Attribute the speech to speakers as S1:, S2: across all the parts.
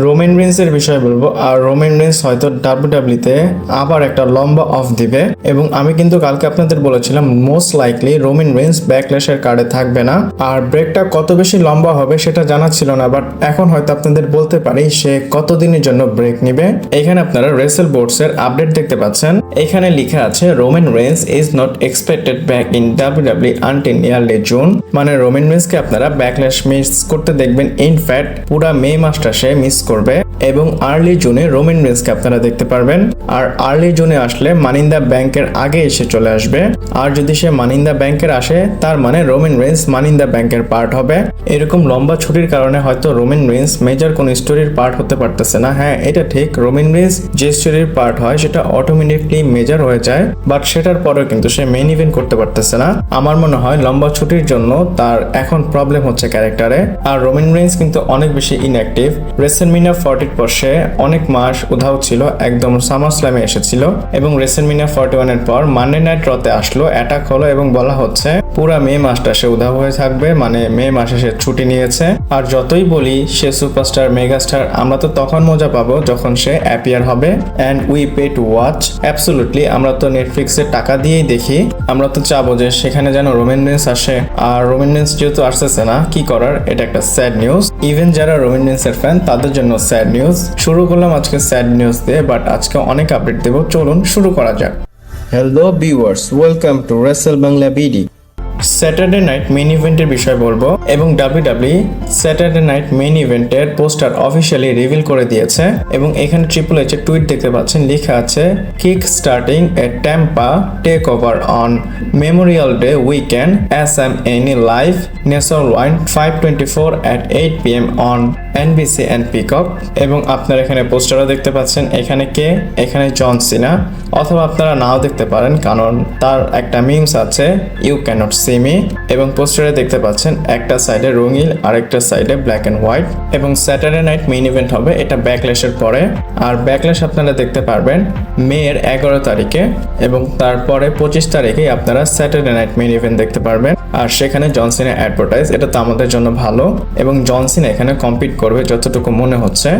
S1: Roman রেন্সের বিষয় বলবো। আর Roman Reigns হয়তো ডাব্লিউডাব্লিউতে আবার একটা লম্বা অফ দিবে, এবং আমি কিন্তু কালকে আপনাদের বলেছিলাম মোস্ট লাইকলি রোমান রেন্স ব্যাকল্যাশের কার্ডে থাকবে না। আর ব্রেকটা কত বেশি লম্বা হবে সেটা জানা ছিল না, বাট এখন হয়তো আপনাদের বলতে পারি সে কতদিনের জন্য ব্রেক নিবে। এখানে আপনারা রেসেল বোর্ডস এর আপডেট দেখতে পাচ্ছেন। এখানে লেখা আছে Roman Reigns is not expected back in WWE until nearly June. মানে রোমান রেন্সকে আপনারা ব্যাকল্যাশ মিস করতে দেখবেন। ইনফ্যাক্ট পুরা মে মাসটা সে মিস করবে, এবং আর্লি জুনে রোমান রেন্সকে আপনারা দেখতে পারবেন। আর আর্লি জুনে আসলে মানি ইন দ্য ব্যাংকের আগে এসে চলে আসবে। আর যদি সে মানি ইন দ্য ব্যাংকের আসে, তার মানে Roman Reigns money in the ব্যাংকের পার্ট হবে। এরকম লম্বা ছুটির কারণে হয়তো রোমান রেন্স মেজর কোন স্টোরির পার্ট হতে পারতেছে না। হ্যাঁ, এটা ঠিক, রোমান রেন্স যে স্টোরির পার্ট হয় সেটা অটোমেটিকলি মেজর হয়ে যায়, বাট সেটার পরেও কিন্তু সে মেইন ইভেন্ট করতে পারতেছে না। আমার মনে হয় লম্বা ছুটির জন্য তার এখন প্রবলেম হচ্ছে ক্যারেক্টারে। আর রোমান রেন্স কিন্তু অনেক বেশি ইনঅ্যাক্টিভ। রেসেলমিনিয়া 40 পর সে অনেক মাস উধাও ছিল, একদম সামার স্ল্যামে এসেছিল, এবং রেসেলমিনিয়া 41 এর পর মানডে নাইট রতে আসলো, অ্যাটাক হলো, এবং বলা হচ্ছে পুরা মে মাসটা সে উধাও হয়ে থাকবে। মানে মে মাসে সে ছুটি নিয়েছে। আর যতই বলি সে সুপারস্টার মেগাস্টার, আমরা তো তখন মজা পাবো যখন সে অ্যাপিয়ার হবে, and we pay to watch. Absolutely, আমরা তো নেটফ্লিক্সে টাকা দিয়েই দেখি, আমরা তো চাবো যে সেখানে যেন রোমান রেন্স আসে। আর রোমান রেন্স যেহেতু আসতেছে না, কি করার, এটা একটা স্যাড নিউজ। ইভেন যারা রোমান রেন্সের ফ্যান তাদের জন্য স্যাড নিউজ। শুরু করলাম আজকে স্যাড নিউজ দিয়ে, বাট আজকে অনেক আপডেট দেবো, চলুন শুরু করা যাক। Hello viewers, welcome to Rachel Bangla BD. Saturday night main ইভেন্টের বিষয় বলবো, এবং ডাব্লিউডাব্লিউ স্যাটারডে নাইট মেইন ইভেন্টের পোস্টার অফিসিয়ালি রিভিল করে দিয়েছে। এবং এখানে ট্রিপল এইচ এর টুইট দেখতে পাচ্ছেন, লেখা আছে kick starting a Tampa take over on Memorial Day weekend SMNE live nationwide 5:24 at 8 PM on NBC and Peacock। এবং আপনারা এখানে পোস্টারও দেখতে পাচ্ছেন। এখানে কে? এখানে জন সিনা, অথবা আপনারা নাও দেখতে পারেন, কারণ তার একটা মিমস আছে, ইউ ক্যানট সি মি। এবং পোস্টারে দেখতে পাচ্ছেন একটা সাইডে রঙিন, আরেকটা সাইডে ব্ল্যাক এন্ড হোয়াইট। এবং স্যাটারডে নাইট মেইন ইভেন্ট হবে, এটা ব্যাকল্যাশের পরে। আর ব্যাকল্যাশ আপনারা দেখতে পারবেন মেয়ের 11 তারিখে, এবং তারপরে 25 তারিখে আপনারা স্যাটারডে নাইট মেইন ইভেন্ট দেখতে পারবেন। আর সেখানে জন সিনা অ্যাডভার্টাইজ, এটা তো আমাদের জন্য ভালো, এবং জন সিনা এখানে কম্পিট করবে যতটুকু মনে হচ্ছে।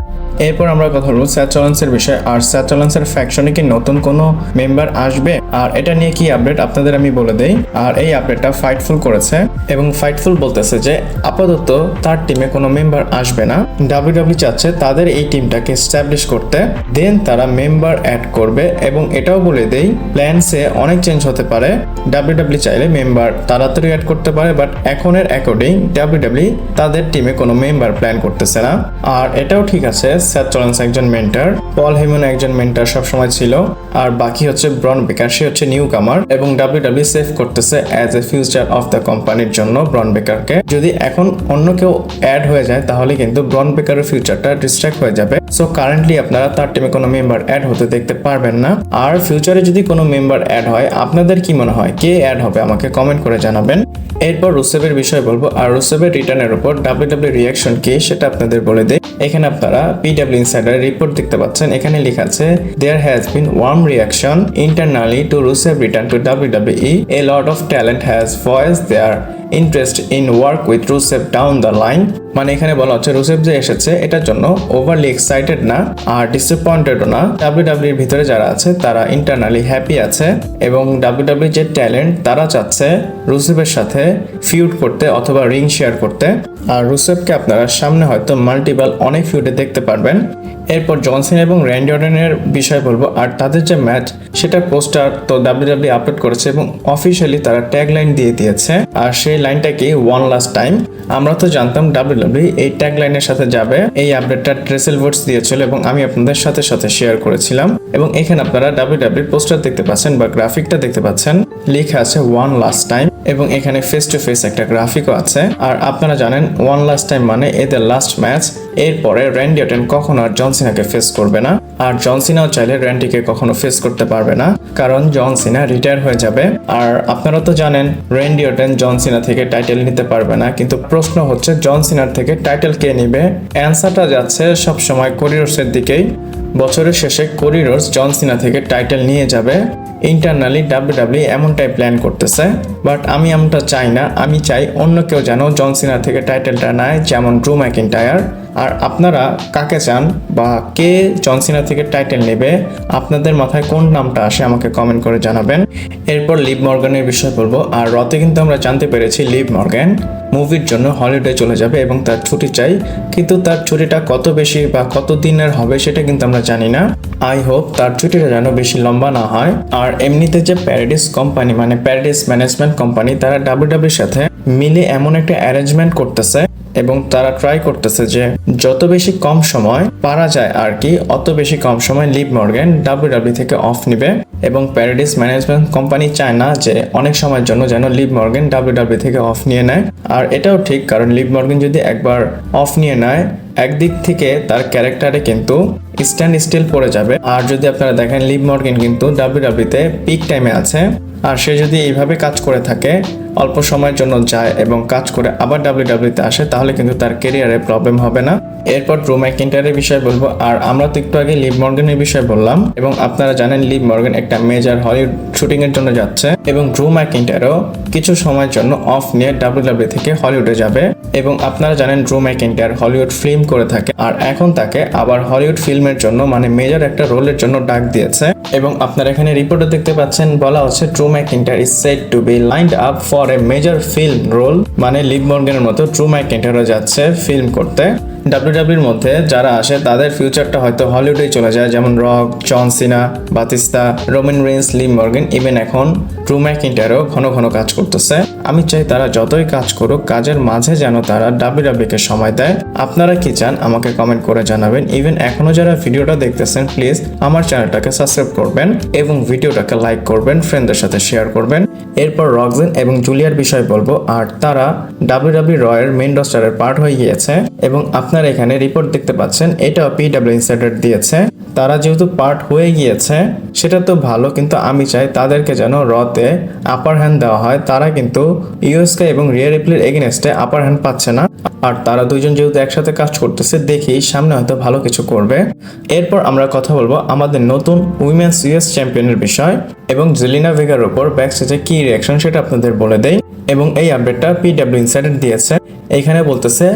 S1: এরপর আমরা কথা বলবো স্যাথ রলিন্সের বিষয়ে। আর স্যাথ রলিন্সের ফ্যাকশনে কি নতুন কোনো মেম্বার আসবে, আর এটা নিয়ে কি আপডেট আপনাদের আমি বলে দেই। আর এই আপডেটটা ফাইটফুল করেছে, এবং ফাইটফুল বলতেছে যে আপাতত তার টিমে কোনো মেম্বার আসবে না। ডাব্লিউডাব্লিউ চাচ্ছে তাদের এই টিমটাকে এস্টাবলিশ করতে, দেন তারা মেম্বার অ্যাড করবে। এবং এটাও বলে দেই প্ল্যানসে অনেক চেঞ্জ হতে পারে। ডাব্লিউডাব্লিউ চাইলে মেম্বার তাড়াতাড়ি অ্যাড করতে পারে, বাট এখনের অ্যাকর্ডিং ডাব্লিউডাব্লিউ তাদের টিমে কোনো মেম্বার প্ল্যান করতেছে না। আর এটাও ঠিক আছে, স্যাথ রলিন্স একজন মেন্টর, পল হেমন একজন মেন্টর সবসময় ছিল, আর বাকি হচ্ছে ব্রন বেকার, সে হচ্ছে নিউ কামার। এবং ডাব্লিউডাব্লিউ সেভ করতেছে as a future of the কোম্পানির জন্য ব্রন বেকারকে। যদি এখন অন্য কেউ অ্যাড হয়ে যায় তাহলে কিন্তু ব্রন বেকারের ফিউচারটা ডিস্ট্র্যাক্ট হয়ে যাবে। সো কারেন্টলি আপনারা তার টিমে কোনো মেম্বার অ্যাড হতে দেখতে পারবেন না। আর ফিউচারে যদি কোনো মেম্বার অ্যাড হয়, আপনাদের কি মনে হয় কে অ্যাড হবে, আমাকে কমেন্ট করে জানাবেন। এরপর রুসেভের বিষয় বলবো। আর রুসেভের রিটার্নের উপর ডাব্লিউডাব্লিউ রিঅ্যাকশন কি সেটা আপনাদের বলে দেই। এখানে আপনারা PW ইনসাইডার রিপোর্ট দেখতে পাচ্ছেন। এখানে লেখা আছে there has been warm reaction internally to Rusev return to WWE. A lot of talent has voiced their interest in work with Rusev down the line. মানে এখানে বলা হচ্ছে রুসেভ যে এসেছে এটার জন্য ওভারলি এক্সাইটেড না, আর ডিসঅ্যাপয়েন্টেডও না। ডাব্লিউডাব্লিউ এর ভিতরে যারা আছে তারা ইন্টারনালি হ্যাপি আছে, এবং ডাব্লিউডাব্লিউ যে ট্যালেন্ট তারা চাচ্ছে রুসেভের সাথে ফিউড করতে অথবা রিং শেয়ার করতে। আর রুসেভকে আপনারা সামনে হয়তো মাল্টিপল অনেক ফিউডে দেখতে পারবেন। এরপর জন সিনা এবং র্যান্ডি অর্টনের বিষয় বলবো। আর তাদের যে ম্যাচ সেটা পোস্টার তো ডাব্লিউডাব্লিউ আপলোড করেছে, এবং অফিসিয়ালি তারা ট্যাগ লাইন দিয়ে দিয়েছে। আর সেই লাইনটা কি ওয়ান লাস্ট টাইম। আমরা তো জানতাম ডাব্লিউডাব্লিউ এই ট্যাগ লাইনের সাথে যাবে। এই আপডেটটা ট্রেসেল ভোটস দিয়েছিল, এবং আমি আপনাদের সাথে সাথে শেয়ার করেছিলাম। এবং এখানে আপনারা ডাব্লিউডাব্লিউ পোস্টার দেখতে পাচ্ছেন বা গ্রাফিকটা দেখতে পাচ্ছেন, লেখা আছে ওয়ান লাস্ট টাইম, এবং এখানে ফেস টু ফেস একটা গ্রাফিকও আছে। আর আপনারা জানেন ওয়ান লাস্ট টাইম মানে এদের লাস্ট ম্যাচ। এরপরে র্যান্ডি অর্টন কখনো আর জন সিনাকে ফেস করবে না, আর জন সিনাও চাইলে র্যান্ডিকে কখনো ফেস করতে পারবে না, কারণ জন সিনা রিটায়ার হয়ে যাবে। আর আপনারা তো জানেন র্যান্ডি অর্টন জন সিনা থেকে টাইটেল নিতে পারবে না, কিন্তু প্রশ্ন হচ্ছে জন সিনার থেকে টাইটেল কে নিবে। অ্যান্সারটা যাচ্ছে সবসময় কোডি রোডসের দিকেই। বছরের শেষে কোডি রোডস জন সিনা থেকে টাইটেল নিয়ে যাবে। ইন্টারনালি ডাব্লিউডাব্লিউ এমনটাই প্ল্যান করতেছে, বাট আমি এমনটা চাই না, আমি চাই অন্য কেউ যেন জন সিনা থেকে টাইটেলটা নেয়, যেমন ড্রু ম্যাকিন্টায়ার। আর আপনারা কাকে চান বা কে জন সিনা থেকে টাইটেল নেবে, আপনাদের মাথায় কোন নামটা আসে আমাকে কমেন্ট করে জানাবেন। এরপর লিভ মর্গানের বিষয় বলবো। আর রতে কিন্তু আমরা জানতে পেরেছি লিভ মর্গান মুভির জন্য হলিউডে চলে যাবে এবং তার ছুটি চাই, কিন্তু তার ছুটিটা কত বেশি বা কত দিনের হবে সেটা কিন্তু আমরা জানি না। আই হোপ তার ছুটিটা যেন বেশি লম্বা না হয়। আর এমনিতে যে প্যারাডিস কোম্পানি মানে প্যারাডিস ম্যানেজমেন্ট কোম্পানি, তারা ডাব্লিউডাব্লিউর সাথে মিলে এমন একটা অ্যারেঞ্জমেন্ট করতেছে এবং তারা ট্রাই করতেছে যে যত বেশি কম সময় পারা যায় আর কি, অত বেশি কম সময় লিভ মর্গান ডাব্লিউডাব্লিউ থেকে অফ নিবে। এবং প্যারাডিস ম্যানেজমেন্ট কোম্পানি চায় না যে অনেক সময়ের জন্য যেন লিভ মর্গান ডাব্লিউডাব্লিউ থেকে অফ নিয়ে নেয়। আর এটাও ঠিক, কারণ লিভ মর্গান যদি একবার অফ নিয়ে নেয়, একদিক থেকে তার ক্যারেক্টারে কিন্তু স্ট্যান্ড স্টিল পড়ে যাবে। আর যদি আপনারা দেখেন লিভ মর্গান কিন্তু ডাব্লিউডাব্লিউতে পিক টাইমে আছে, আর সে যদি এইভাবে কাজ করে থাকে, অল্প সময়ের জন্য যায় এবং কাজ করে আবার ডাব্লিউডাব্লিউতে আসে, তাহলে কিন্তু তার ক্যারিয়ারে প্রবলেম হবে না। এরপর ড্রু ম্যাকিন্টায়ারের বিষয় বলবো। আর আমরা তো একটু আগে লিভ মর্গানের বিষয় বললাম, এবং আপনারা জানেন লিভ মর্গান একটা মেজর হলিউড শুটিং এর জন্য যাচ্ছে এবং ড্রু ম্যাকিন্টায়ারও কিছু সময়ের জন্য অফ নিয়ে ডাব্লিউডাব্লিউ থেকে হলিউডে যাবে। এবং আপনারা জানেন ড্রু ম্যাকিন্টায়ার হলিউড ফিল্ম করে থাকে, আর এখন তাকে আবার হলিউড ফিল্মের জন্য মানে মেজর একটা রোলের জন্য ডাক দিয়েছে। এবং আপনারা এখানে রিপোর্টে দেখতে পাচ্ছেন বলা হচ্ছে Drew McIntyre is said to be lined up for a major film role, মানে লিভ মর্গানের মতো ড্রু ম্যাকিন্টায়ারও যাচ্ছে ফিল্ম করতে। ডাব্লিউডাব্লিউর মধ্যে যারা আসে তাদের ফিউচারটা হয়তো হলিউডে চলে যায়, যেমন Rock, John Cena, Batista, Roman Reigns, Liv Morgan, even এখন ড্রু ম্যাকিন্টায়ারও ঘন ঘন কাজ করতেছে। আমি চাই তারা যতই কাজ করুক, কাজের মাঝে যেন তারা ডাব্লিউডাব্লিউ কে সময় দেয়। আপনারা কি চান আমাকে কমেন্ট করে জানাবেন। ইভেন এখনো যারা ভিডিওটা দেখতেছেন, প্লিজ আমার চ্যানেলটাকে সাবস্ক্রাইব করবেন এবং ভিডিওটাকে লাইক করবেন, ফ্রেন্ডদের সাথে শেয়ার করবেন। এরপর রক্সেন এবং জুলিয়ার বিষয় বলবো। আর তারা ডাব্লিউডাব্লিউ রয়ের মেইন রোস্টারের পার্ট হয়ে গিয়েছে এবং আপনারা এখানে রিপোর্ট দেখতে পাচ্ছেন, এটাও পিডব্লিউ ইনসাইডার দিয়েছে। তারা যেহেতু পার্ট হয়ে গিয়েছে সেটা তো ভালো, কিন্তু আমি চাই তাদেরকে যেন রতে আপার হ্যান্ড দেওয়া হয়। তারা কিন্তু ইউএসকে এবং রিয়া রিপ্লির এগেনস্টে আপার হ্যান্ড পাচ্ছে না, আর তারা দুইজন যেহেতু একসাথে কাজ করতেছে, দেখি সামনে হয়তো ভালো কিছু করবে। এরপর আমরা কথা বলবো আমাদের নতুন উইমেন্স ইউএস চ্যাম্পিয়নের বিষয় এবং জেলিনা ভেগার উপর ব্যাকস্টেজে কি রিয়াকশন সেটা আপনাদের বলে দেই। এবং এই আপডেটটা পিডব্লিউ ইনসাইডার দিয়েছে। এখানে বলতেছে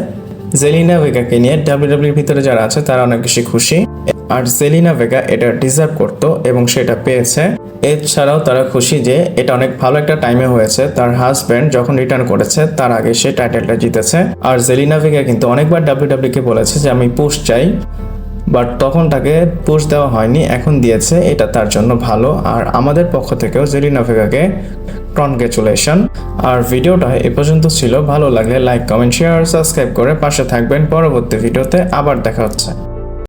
S1: জেলিনা ভেগাকে নিয়ে ডাব্লিউডাব্লিউর ভিতরে যারা আছে তারা অনেক বেশি খুশি, আর জেলিনা ভেগা এটা ডিজার্ভ করতো এবং সেটা পেয়েছে। এছাড়াও তারা খুশি যে এটা অনেক ভালো একটা টাইমে হয়েছে, তার হাজব্যান্ড যখন রিটার্ন করেছে তার আগে সে টাইটেলটা জিতেছে। আর জেলিনা ভেগা কিন্তু অনেকবার ডাব্লিউডাব্লিউ কে বলেছে যে আমি পুশ চাই, বাট তখন তাকে পুশ দেওয়া হয়নি, এখন দিয়েছে, এটা তার জন্য ভালো। আর আমাদের পক্ষ থেকেও জেলিনা ভেগাকে কনগ্রেচুলেশন। আর ভিডিওটা এ পর্যন্ত ছিল। ভালো লাগলে লাইক, কমেন্ট, শেয়ার, সাবস্ক্রাইব করে পাশে থাকবেন। পরবর্তী ভিডিওতে আবার দেখা হচ্ছে।